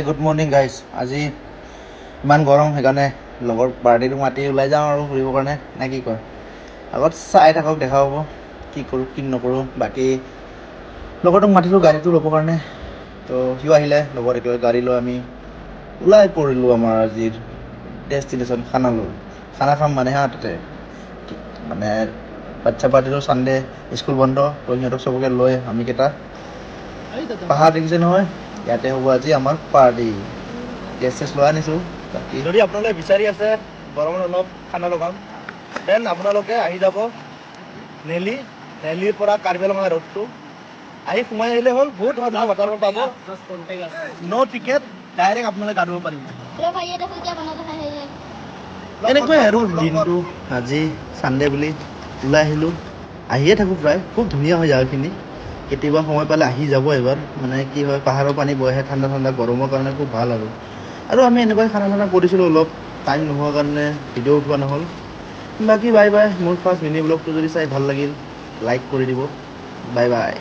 Good morning guys. আজি ইমান গৰম, সেইকাৰণে লগৰ পাৰ্টিটো মাতি ওলাই যাওঁ আৰু ফুৰিবৰ কাৰণে, নে কি কয়? আগত চাই থাকক, দেখা হ'ব কি কৰোঁ কি নকৰোঁ। বাকী লগৰটোক মাতিলোঁ গাড়ীটো ল'বৰ কাৰণে, তো সিও আহিলে লগত। একেলগে গাড়ী লৈ আমি ওলাই পৰিলোঁ আমাৰ আজিৰ ডেষ্টিনেশ্যন খানালৈ। খানা খাম মানে তাতে মানে বাচ্ছা পাৰ্টিটো ছানডে স্কুল বন্ধ, তো সিহঁতক চবকে লৈ আমি কেইটা পাহাৰ দেখিছে নহয়, ইয়াতে হ'ব আজি আমাৰ পাৰ্টি। গেছ চেছ লৈ আনিছোঁ। বাকী যদি আপোনালোকে বিচাৰি আছে গৰমত অলপ খানা লগাম, দেন আপোনালোকে আহি যাব নেলিৰ পৰা কাৰ্বি আংলং ৰোডটো আহি সোমাই আহিলে হ'ল। বহুত ধৰণৰ ৱাটাৰফল পাব, ন' টিকেট, ডাইৰেক্ট আপোনালোকে গা ধুব পাৰিব। এনেকুৱাই আৰু দিনটো আজি ছানডে বুলি ওলাই আহিলোঁ, আহিয়ে থাকোঁ প্ৰায়। খুব ধুনীয়া হয় জেগাখিনি, কেতিয়াবা সময় পালে আহি যাব এবাৰ। মানে কি হয়, পাহাৰৰ পানী বৈ আহে ঠাণ্ডা ঠাণ্ডা, গৰমৰ কাৰণে খুব ভাল আৰু আমি এনেকুৱাই খানা চানা কৰিছিলোঁ। অলপ টাইম নোহোৱাৰ কাৰণে ভিডিঅ' উঠোৱা নহ'ল। বাকী বাই বাই। মোৰ ফাৰ্ষ্ট মিনি ব্লগটো যদি চাই ভাল লাগিল, লাইক কৰি দিব। Bye bye.